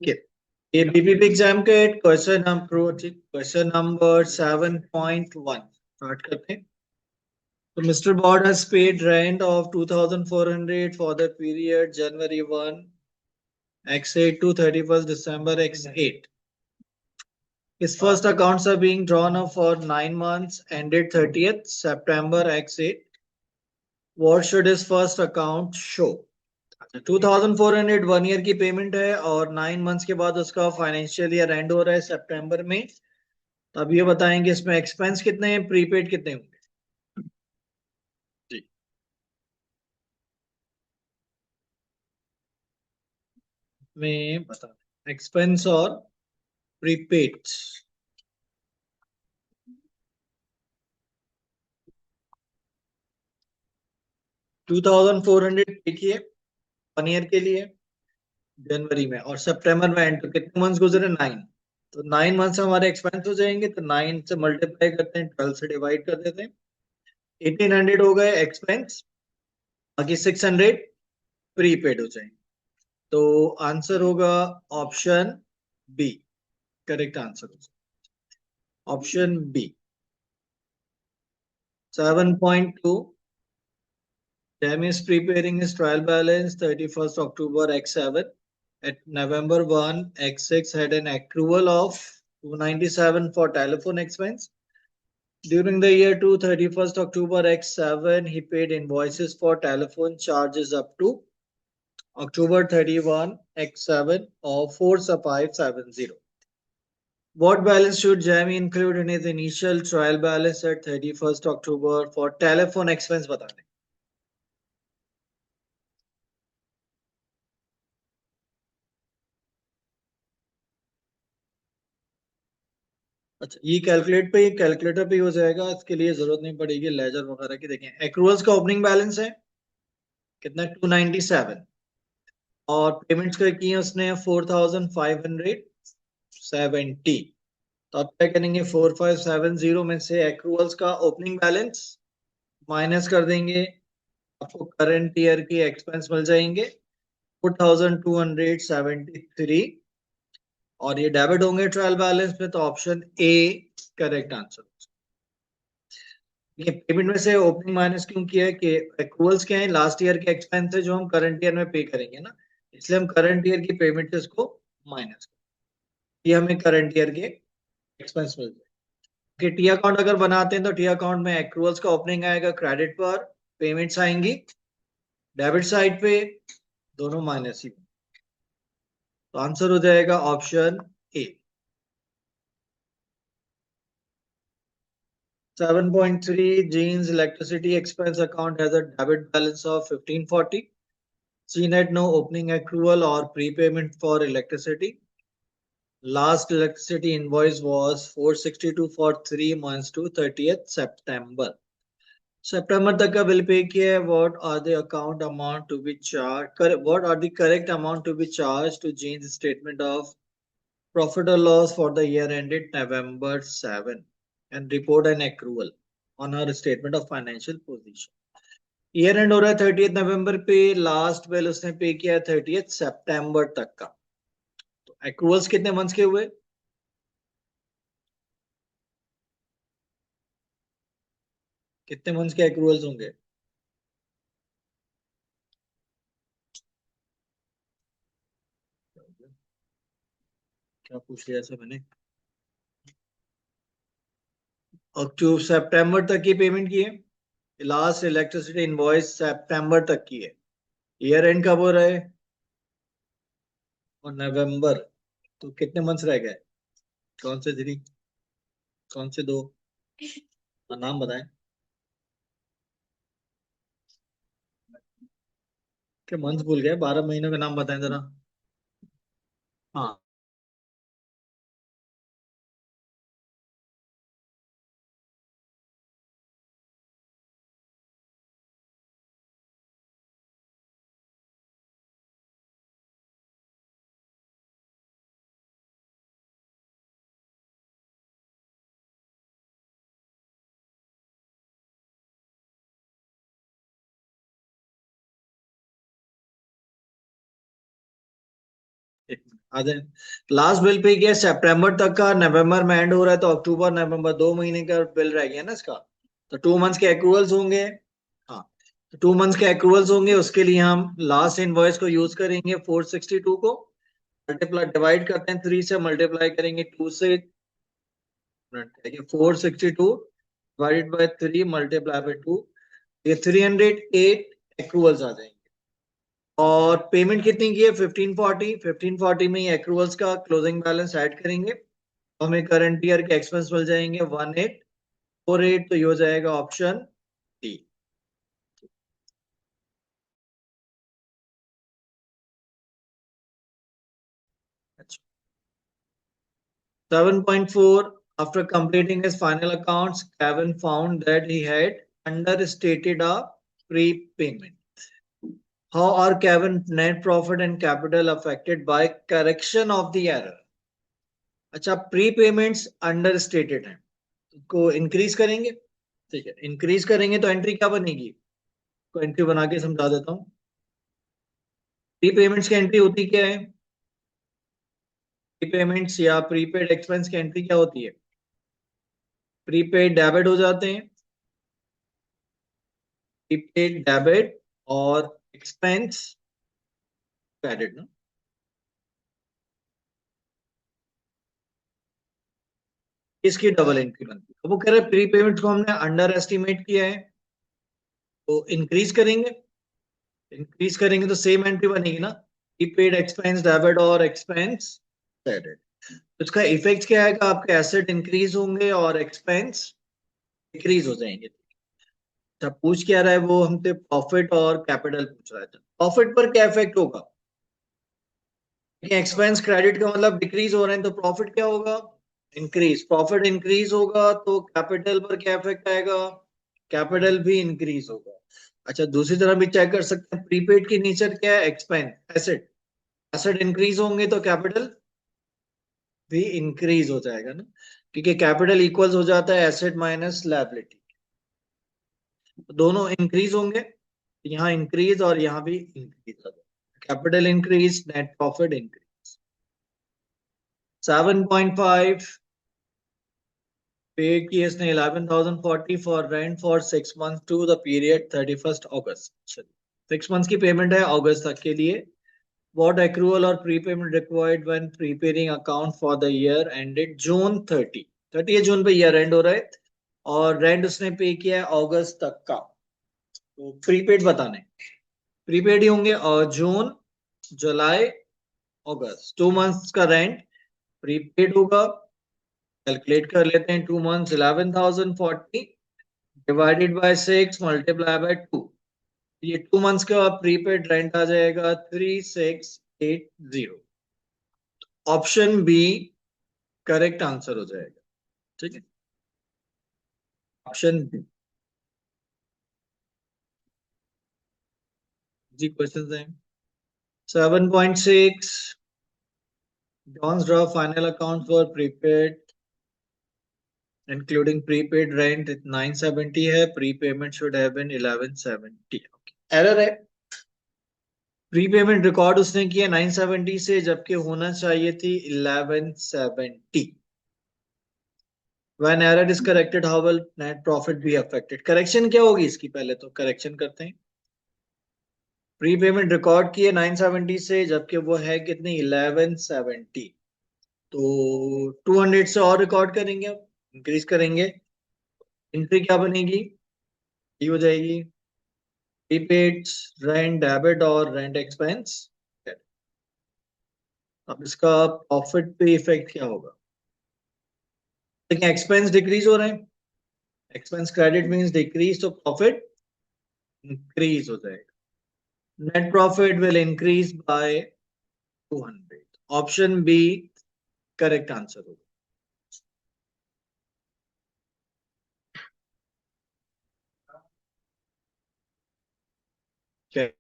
Okay. ये BPP exam के question number 7.1 start करते हैं. So Mr. Bod has paid rent of 2,400 for the period January 1 X8 to 31st December X8. His first accounts are being drawn up for 9 months ended 30th September X8. What should his first account show? 2,400 1 year की payment है और 9 months के बाद उसका financial year and हो रहा है सितंबर में. तब ये बताएंगे इसमें एक्सपेंस कितने हैं, प्रीपेड कितने होंगे. जी. में बता एक्सपेंस और प्रीपेड. 2,400 पे किए 1 ईयर के लिए जनवरी में और सितंबर में एंड. तो कितने मंथ्स गुजरे, 9. तो 9 मंथ्स हमारे एक्सपेंस हो जाएंगे. तो 9 से मल्टीप्लाई करते हैं, 12 से डिवाइड कर देते हैं. 1,800 हो गए एक्सपेंस, बाकी 600 प्रीपेड हो जाएंगे. तो आंसर होगा ऑप्शन बी. करेक्ट आंसर होगा option B. 7.2 Jam is preparing his trial balance 31st October X7. At November 1, X6 had an accrual of 297 for telephone expense. During the year to 31st October X7, he paid invoices for telephone charges up to October 31 X7 of 4570. What balance should Jamie include in his initial trial balance at 31st October for telephone expense? बता दें. अच्छा, ये calculator पे हो जाएगा. इसके लिए जरूरत नहीं पड़ेगी लेजर वगैरह की. देखें, एक्रूअल्स का ओपनिंग बैलेंस है कितना, 297. और पेमेंट्स का किए उसने 4,570. तो आप क्या करेंगे, 4570 में से एक्रूअल्स का ओपनिंग बैलेंस माइनस कर देंगे. आपको करंट ईयर की एक्सपेंस मिल जाएंगे 4,273 और ये डेबिट होंगे ट्रायल बैलेंस में. तो ऑप्शन ए करेक्ट आंसर. ये पेमेंट में से ओपनिंग माइनस क्यों किया है कि एक्रूअल्स क्या है, लास्ट ईयर के एक्सपेंस है जो हम करंट ईयर में पे करेंगे ना, इसलिए हम करंट ईयर की पेमेंट से इसको माइनस करें. ये हमें करंट ईयर के एक्सपेंस मिल जाए. कि टी अकाउंट अगर बनाते हैं तो टी अकाउंट में एक्रूअल्स का ओपनिंग आएगा क्रेडिट पर, पेमेंट्स आएंगी डेबिट साइड पे, दोनों माइनस ही. तो आंसर हो जाएगा option A. 7.3 Jean's electricity expense account has a debit balance of 1540. Jean had no opening accrual or prepayment for electricity. Last electricity invoice was 462 for 3 months to 30th September. September तक का bill pay किया है. What are the account amount to be charged? What are the correct amount to be charged to Jean's statement of profit or loss for the year ended November 7 and report an accrual on her statement of financial position. Year and हो रहा है 30th नवंबर पे, last bill उसने पे किया है 30th सितंबर तक का. तो एक्रूअल्स कितने मंथ्स के हुए, कितने मंथ्स के एक्रूअल्स होंगे. क्या पूछ लिया ऐसा मैंने. अक्टूबर सितंबर तक की पेमेंट की है. लास्ट इलेक्ट्रिसिटी इनवॉइस सितंबर तक की है. ईयर एंड कब हो रहा है, और नवंबर. तो कितने मंथ्स रह गए, कौन से 3, कौन से 2, नाम बताएं. क्या मंथ भूल गए, 12 महीनों का नाम बताएं जरा. हाँ. एक मिनट. आधे लास्ट बिल पे किया सितंबर तक का, नवंबर में एंड हो रहा है तो अक्टूबर नवंबर 2 महीने का बिल रह गया ना इसका, तो 2 मंथ्स के एक्रूवल्स होंगे। हाँ, तो 2 मंथ्स के एक्रूवल्स होंगे, उसके लिए हम लास्ट इनवॉइस को यूज करेंगे 462 को मल्टीप्लाई डिवाइड करते हैं 3 से, मल्टीप्लाई करेंगे 2 से, 462 डिवाइडेड बाय 3 मल्टीप्लाई बाय 2, ये 308 एक्रूवल्स आ जाएंगे। और पेमेंट कितनी की है 1540, 1540 में ही एक्रूवल्स का क्लोजिंग बैलेंस ऐड करेंगे तो हमें करंट ईयर के एक्सपेंस मिल जाएंगे 1848, तो ये हो जाएगा option D. 7.4, after completing his final accounts, Kevin found that he had understated a prepayment. How are Kevin net profit and capital affected by correction of the error? अच्छा, pre payments under stated है, को increase करेंगे। ठीक है, increase करेंगे तो entry क्या बनेगी, को एंट्री बना के समझा देता हूँ। प्री पेमेंट्स की एंट्री होती क्या है, प्री पेमेंट्स या प्रीपेड एक्सपेंस की एंट्री क्या होती है, प्रीपेड डेबिट हो जाते हैं, प्रीपेड डेबिट और एक्सपेंस क्रेडिट ना। इसकी डबल एंट्री बनती है। अब वो कह रहे हैं प्री पेमेंट को हमने अंडर एस्टिमेट किया है तो इंक्रीज करेंगे, इंक्रीज करेंगे तो सेम एंट्री बनेगी ना, प्रीपेड एक्सपेंस डेबिट और एक्सपेंस क्रेडिट। तो इसका इफेक्ट क्या आएगा, आपके एसेट इंक्रीज होंगे और एक्सपेंस डिक्रीज हो जाएंगे। अच्छा, पूछ क्या रहा है वो हमसे, प्रॉफिट और कैपिटल पूछ रहा है। प्रॉफिट पर क्या इफेक्ट होगा, एक्सपेंस क्रेडिट का मतलब डिक्रीज हो रहे हैं तो प्रॉफिट क्या होगा, इंक्रीज। प्रॉफिट इंक्रीज होगा तो कैपिटल पर क्या इफेक्ट आएगा, कैपिटल भी इंक्रीज होगा। अच्छा, दूसरी तरह भी चेक कर सकते हैं, प्रीपेड की नेचर क्या है, एक्सपेंस एसेट, एसेट इंक्रीज होंगे तो कैपिटल भी इंक्रीज हो जाएगा ना, क्योंकि कैपिटल इक्वल्स हो जाता है एसेट माइनस लायबिलिटी, दोनों इंक्रीज होंगे, यहाँ इंक्रीज और यहाँ भी इंक्रीज हो जाएगा, capital increase net profit increase. 7.5, paid की इसने 11,040 for rent for 6 month to the period 31 August. 6 months की पेमेंट है अगस्त तक के लिए। What accrual or prepayment required when preparing account for the year ended June 30? 30 जून पे ईयर एंड हो रहा है और रेंट उसने पे किया है अगस्त तक का, तो प्रीपेड बताने, प्रीपेड ही होंगे और जून जुलाई अगस्त 2 मंथ्स का रेंट प्रीपेड होगा। कैलकुलेट कर लेते हैं, 2 months 11,040 divided by 6 multiply by 2, ये 2 मंथ्स का प्रीपेड रेंट आ जाएगा 3680। ऑप्शन बी करेक्ट आंसर हो जाएगा। ठीक है, ऑप्शन बी। जी क्वेश्चन है। 7.6, John's draw final account for prepaid including prepaid rent 970 है, prepayment should have been 1170। Error है, प्रीपेमेंट रिकॉर्ड उसने किया 970 से जबकि होना चाहिए थी 1170। When error is corrected, how will net profit be affected? Correction क्या होगी इसकी, पहले तो करेक्शन करते हैं। प्रीपेमेंट रिकॉर्ड की है 970 से जबकि वो है कितनी 1170, तो 200 से और रिकॉर्ड करेंगे, अब इंक्रीज करेंगे, एंट्री क्या बनेगी, ये हो जाएगी प्रीपेड रेंट डेबिट और रेंट एक्सपेंस। अब इसका प्रॉफिट पे इफेक्ट क्या होगा, देखिए एक्सपेंस डिक्रीज हो रहे हैं, एक्सपेंस क्रेडिट मींस डिक्रीज, तो प्रॉफिट इंक्रीज हो जाएगा, net profit will increase by 200। Option B correct answer होगा। Okay.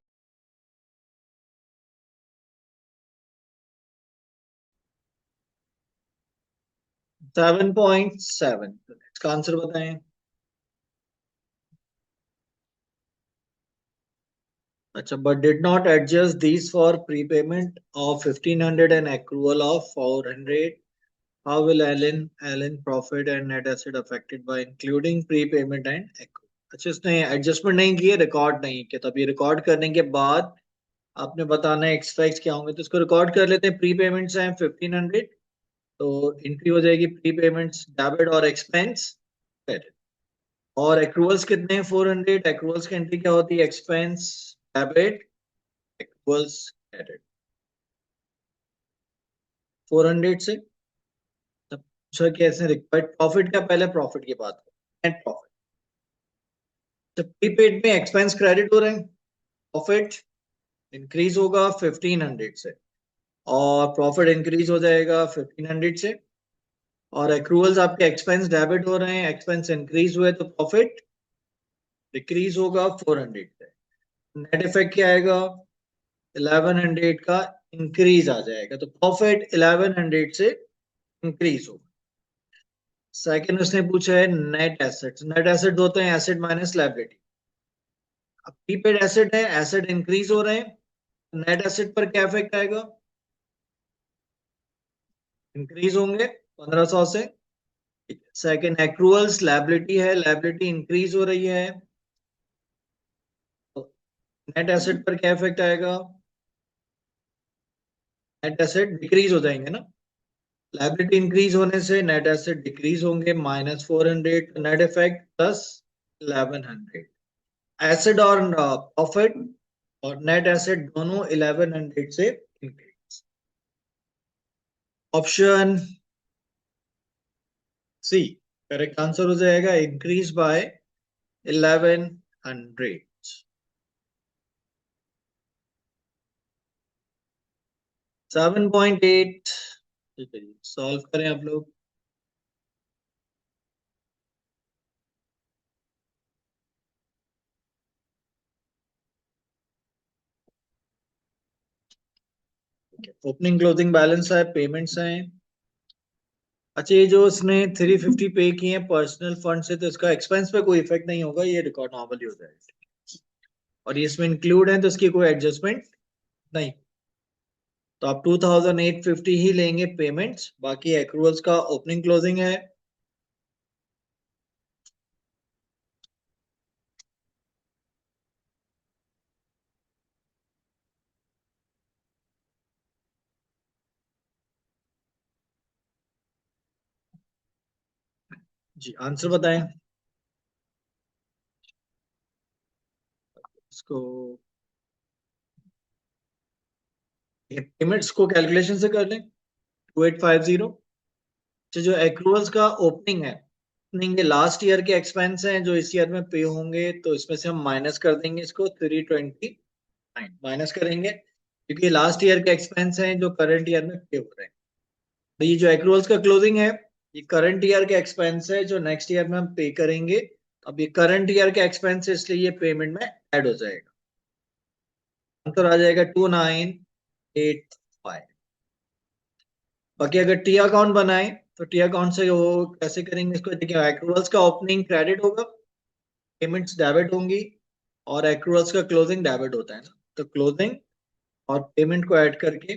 7.7, इसका आंसर बताएं। अच्छा, but did not adjust these for prepayment of 1500 and accrual of 400. How will Allen profit and net asset affected by including prepayment and accrual? अच्छा, इसने adjustment नहीं किए, record नहीं किया, तब ये रिकॉर्ड करने के बाद आपने बताना है एक्सपेक्ट क्या होंगे, तो इसको रिकॉर्ड कर लेते हैं। प्री पेमेंट्स हैं 1500, तो एंट्री हो जाएगी प्री पेमेंट्स डेबिट और एक्सपेंस क्रेडिट। और एक्रूवल्स कितने हैं 400, एक्रूवल्स की एंट्री क्या होती है एक्सपेंस डेबिट एक्रूवल्स क्रेडिट 400 से। तब पूछा कैसे रिक्वायर्ड प्रॉफिट, क्या पहले प्रॉफिट की बात करें, नेट प्रॉफिट। तो प्रीपेड में एक्सपेंस क्रेडिट हो रहे हैं, प्रॉफिट इंक्रीज होगा 1500 से, और प्रॉफिट इंक्रीज हो जाएगा 1500 से। और एक्रूवल्स आपके एक्सपेंस डेबिट हो रहे हैं, एक्सपेंस इंक्रीज हुए तो प्रॉफिट डिक्रीज होगा 400 से। नेट इफेक्ट क्या आएगा, 1100 का इंक्रीज आ जाएगा, तो प्रॉफिट 1100 से इंक्रीज होगा। सेकंड उसने पूछा है नेट एसेट्स। नेट एसेट होते हैं एसेट माइनस लायबिलिटी। अब प्रीपेड एसेट है, एसेट इंक्रीज हो रहे हैं, नेट एसेट पर क्या इफेक्ट आएगा, इंक्रीज होंगे 1500 से। सेकंड एक्रूअल्स लायबिलिटी है, लायबिलिटी इंक्रीज हो रही है, तो नेट एसेट पर क्या इफेक्ट आएगा, नेट एसेट डिक्रीज हो जाएंगे ना। लायबिलिटी इंक्रीज होने से नेट एसेट डिक्रीज होंगे -400, नेट इफेक्ट +1100। एसेट और प्रॉफिट और नेट एसेट दोनों 1100 से increase. Option C correct answer हो जाएगा, इंक्रीज बाय 1100। 7.8, ठीक है जी, सॉल्व करें आप लोग। ओपनिंग क्लोजिंग बैलेंस है, पेमेंट्स हैं। अच्छा, ये जो उसने 350 पे किए हैं पर्सनल फंड से, तो इसका एक्सपेंस पे कोई इफेक्ट नहीं होगा, ये रिकॉर्ड नॉर्मली हो जाएगा। और ये इसमें इंक्लूड है तो इसकी कोई एडजस्टमेंट नहीं। तो आप 2850 ही लेंगे पेमेंट्स, बाकी एक्रूअल्स का ओपनिंग क्लोजिंग है। जी आंसर बताएं इसको। पेमेंट्स को कैलकुलेशन से कर लें 2850। अच्छा, जो एक्रूअल्स का ओपनिंग है, ओपनिंग के लास्ट ईयर के एक्सपेंस हैं जो इस ईयर में पे होंगे, तो इसमें से हम माइनस कर देंगे, इसको 329 माइनस करेंगे, क्योंकि लास्ट ईयर के एक्सपेंस हैं जो करंट ईयर में पे हो रहे हैं। तो ये जो एक्रूअल्स का क्लोजिंग है, ये करंट ईयर के एक्सपेंस है जो नेक्स्ट ईयर में हम पे करेंगे। अब ये करंट ईयर के एक्सपेंस है, इसलिए ये पेमेंट में ऐड हो जाएगा। आंसर आ जाएगा 2985। बाकी अगर टी अकाउंट बनाए, तो टी अकाउंट से वो कैसे करेंगे इसको, देखिए एक्रूअल्स का ओपनिंग क्रेडिट होगा, पेमेंट्स डेबिट होंगी, और एक्रूअल्स का क्लोजिंग डेबिट होता है ना, तो क्लोजिंग और पेमेंट को ऐड करके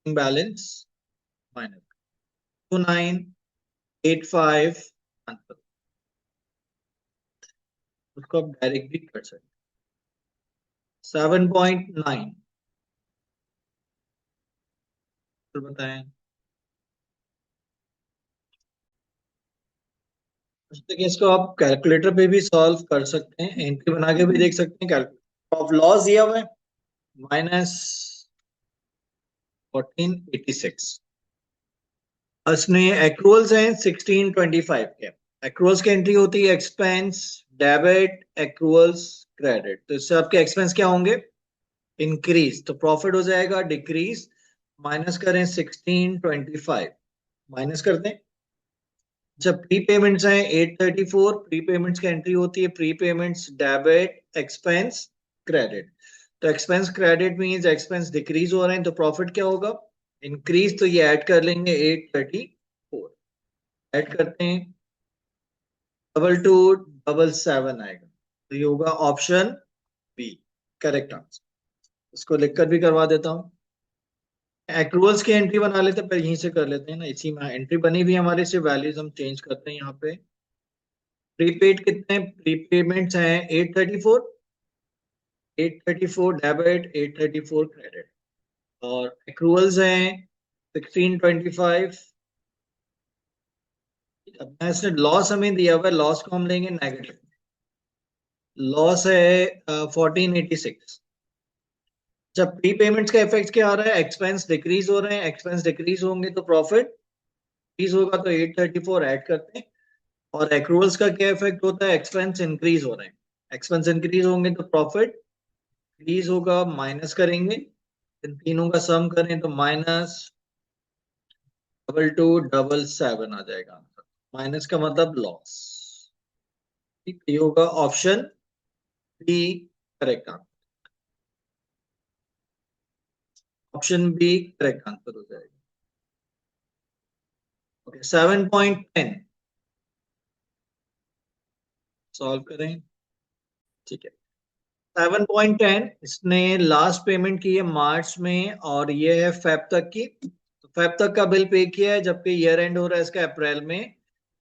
बैलेंस माइनस 2985 आंसर, उसको आप डायरेक्ट भी कर सकते। 7.9 तो बताएं। देखिए, इसको आप कैलकुलेटर पे भी सॉल्व कर सकते हैं, एंट्री बना के भी देख सकते हैं। कैलकुलेटर ऑफ लॉस दिया हुआ है -1486। इसमें एक्रूअल्स हैं 1625 के। एक्रूअल्स की एंट्री होती है एक्सपेंस डेबिट एक्रूअल्स क्रेडिट, तो इससे आपके एक्सपेंस क्या होंगे, इंक्रीज, तो प्रॉफिट हो जाएगा डिक्रीज। माइनस करें 1625, माइनस कर दें। जब प्री पेमेंट्स हैं 834, प्री पेमेंट्स की एंट्री होती है prepayments debit expense credit, तो expense credit means expense decrease हो रहे हैं, तो प्रॉफिट क्या होगा, इंक्रीज, तो ये ऐड कर लेंगे 834, ऐड करते हैं 2277 आएगा, तो ये होगा ऑप्शन बी करेक्ट आंसर। इसको लिखकर भी करवा देता हूँ। एक्रूअल्स की एंट्री बना लेते हैं, पर यहीं से कर लेते हैं ना, इसी में एंट्री बनी हुई हमारी, सिर्फ वैल्यूज हम चेंज करते हैं यहाँ पे। प्रीपेड कितने प्रीपेमेंट्स हैं? 834, 834 डेबिट, 834 क्रेडिट। और एक्रूअल्स हैं 1625। अब इसने लॉस हमें दिया हुआ है, लॉस को हम लेंगे नेगेटिव। लॉस है 1486। जब प्री पेमेंट्स का इफेक्ट क्या आ रहा है? एक्सपेंस डिक्रीज हो रहे हैं, एक्सपेंस डिक्रीज होंगे तो प्रॉफिट इंक्रीज होगा, तो 834 ऐड करते हैं। और एक्रूअल्स का क्या इफेक्ट होता है? एक्सपेंस इंक्रीज हो रहे हैं, एक्सपेंस इंक्रीज होंगे तो प्रॉफिट इंक्रीज होगा, माइनस करेंगे। इन तीनों का सम करें तो माइनस 2277 आ जाएगा आंसर। माइनस का मतलब लॉस। ठीक, ये होगा option B correct answer. Option B correct answer हो जाएगा। ओके, 7.10 सॉल्व करें। ठीक है, 7.10 इसने लास्ट पेमेंट की है मार्च में, और ये है फेब तक की। तो फेब तक का बिल पे किया है, जबकि ईयर एंड हो रहा है इसका अप्रैल में।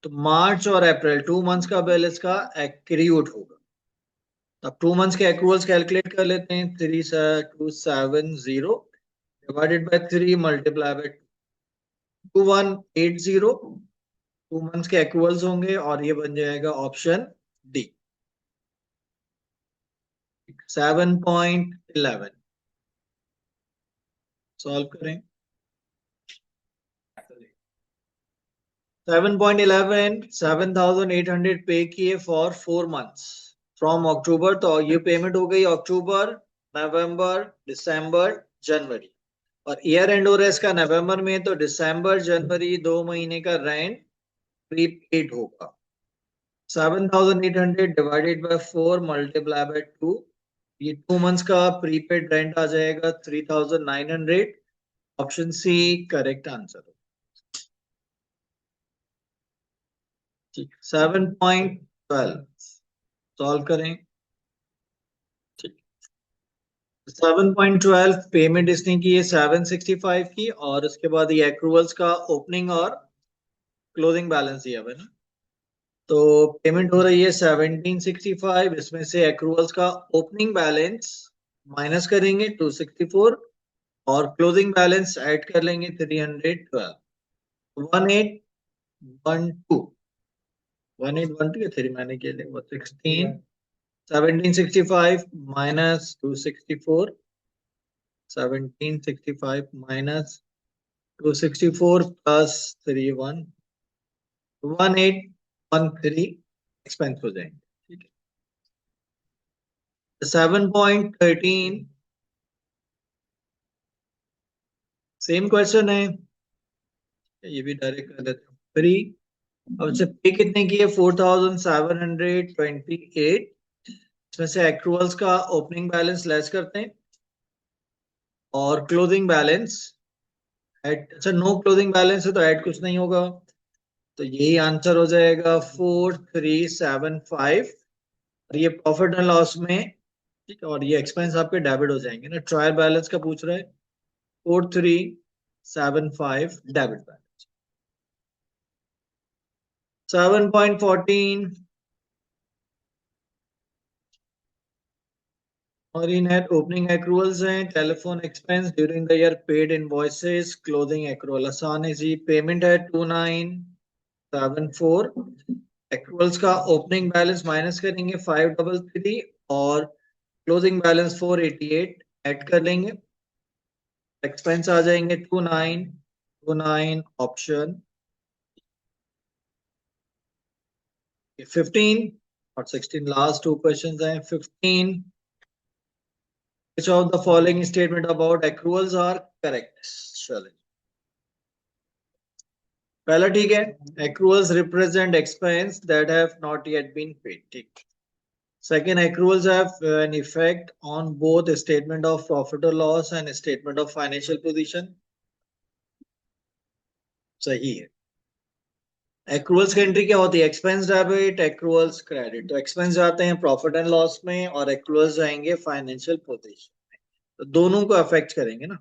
तो मार्च और अप्रैल 2 मंथ्स का बिल इसका एक्रीयूट होगा। तो अब 2 मंथ्स के एक्रूअल्स कैलकुलेट कर लेते हैं। 3270 divided by 3 multiply by 2180। 2 months के एक्रूअल्स होंगे, और ये बन जाएगा ऑप्शन डी 7.11। सॉल्व करें। 7.11 7,800 पे किए फॉर 4 मंथ्स फ्रॉम अक्टूबर। तो ये पेमेंट हो गई अक्टूबर, नवंबर, दिसंबर, जनवरी। और ईयर एंड हो रहा है इसका नवंबर में, तो दिसंबर जनवरी 2 महीने का रेंट प्रीपेड होगा। 7,800 डिवाइडेड बाय 4 मल्टीप्लाई बाय 2, ये 2 मंथ्स का प्रीपेड रेंट आ जाएगा 3,900। Option C correct answer. ठीक, 7.12 सॉल्व करें। ठीक, 7.12 पेमेंट इसने की है 765 की, और उसके बाद ये एक्रूवल्स का ओपनिंग और क्लोजिंग बैलेंस दिया हुआ है ना। तो पेमेंट हो रही है 1765, इसमें से एक्रूवल्स का ओपनिंग बैलेंस माइनस करेंगे 264, और क्लोजिंग बैलेंस ऐड कर लेंगे 312। 1812, 1812 या 3 महीने के लिए वो 16, 1765 माइनस 264, 1765 माइनस 264 प्लस 1813 एक्सपेंस हो जाएंगे। ठीक है, 7.13 सेम क्वेश्चन है, ये भी डायरेक्ट कर देते हैं। फ्री, अब इससे पे कितने की है? 4,728। इसमें से एक्रूअल्स का ओपनिंग बैलेंस लेस करते हैं, और क्लोजिंग बैलेंस ऐड। अच्छा, नो क्लोजिंग बैलेंस है तो ऐड कुछ नहीं होगा, तो यही आंसर हो जाएगा 4375। और ये प्रॉफिट एंड लॉस में, ठीक है, और ये एक्सपेंस आपके डेबिट हो जाएंगे ना। ट्रायल बैलेंस का पूछ रहा है, 4375 डेबिट बैलेंस। 7.14 और इन हेड ओपनिंग एक्रूअल्स हैं, telephone expense during the year, paid invoices, closing accrual. आसान है जी, पेमेंट है 2974। एक्रूअल्स का ओपनिंग बैलेंस माइनस करेंगे 533, और क्लोजिंग बैलेंस 488 ऐड कर लेंगे। एक्सपेंस आ जाएंगे 2929, ऑप्शन 15 और 16। लास्ट 2 क्वेश्चंस हैं। 15, which of the following statement about accruals are correct? चलिए, पहला ठीक है, accruals represent expense that have not yet been paid। ठीक। Second, accruals have an effect on both a statement of profit or loss and a statement of financial position। सही है। एक्रूअल्स की entry क्या होती है? Expense debit, accruals credit. तो expense जाते हैं प्रॉफिट एंड लॉस में और एक्रूअल्स जाएंगे फाइनेंशियल पोजीशन में। तो दोनों को अफेक्ट करेंगे ना,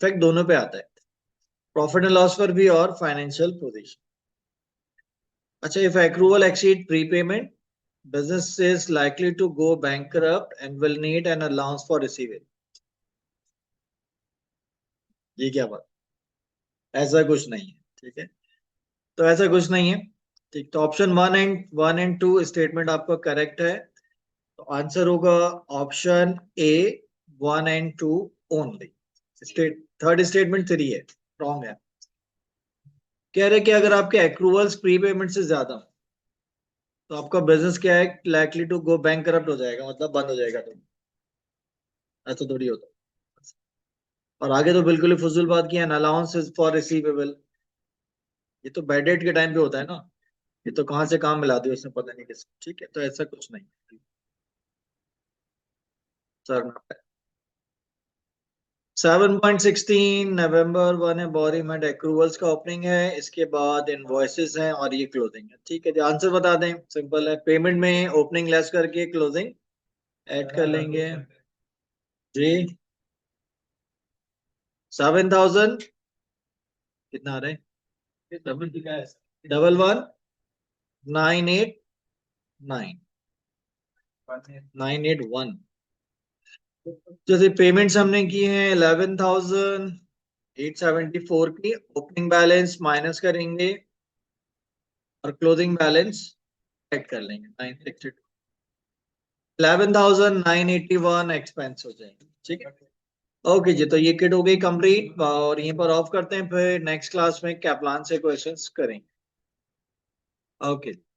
इफेक्ट दोनों पे आता है, प्रॉफिट एंड लॉस पर भी और फाइनेंशियल पोजीशन। अच्छा, if accrual exceed prepayment, business is likely to go bankrupt and will need an allowance for receivable। ये क्या बात? ऐसा कुछ नहीं है, ठीक है। तो ऐसा कुछ नहीं है, ठीक। तो option one and two statement आपका करेक्ट है। तो आंसर होगा option A, one and two only. Third statement three है, रॉन्ग है। कह रहे कि अगर आपके एक्रूवल्स प्रीपेमेंट से ज्यादा हो, तो आपका बिजनेस क्या है, likely to go bankrupt हो जाएगा, मतलब बंद हो जाएगा। तो ऐसा थोड़ी होता। और आगे तो बिल्कुल ही फजूल बात की है, अलाउंस फॉर रिसीवेबल। ये तो बैड डेट के टाइम पे होता है ना, ये तो कहाँ से काम मिला दिया उसने पता नहीं किसको, ठीक है। तो ऐसा कुछ नहीं सर। 7.16 नवंबर वन है, बोरीमेंट एक्रूवल्स का ओपनिंग है, इसके बाद इनवॉइसेस हैं और ये क्लोजिंग है, ठीक है। आंसर बता दें, सिंपल है। पेमेंट में ओपनिंग लेस करके क्लोजिंग ऐड कर लेंगे जी। 7,000 कितना आ रहा है? Double one 989 981। जैसे पेमेंट्स हमने की हैं 11,874 की, ओपनिंग बैलेंस माइनस करेंगे और क्लोजिंग बैलेंस ऐड कर लेंगे 962। 11,981 एक्सपेंस हो जाएंगे, ठीक है। ओके जी, तो ये किट हो गई कंप्लीट और यहीं पर ऑफ करते हैं, फिर नेक्स्ट क्लास में कैप्लान से क्वेश्चंस करेंगे। ओके।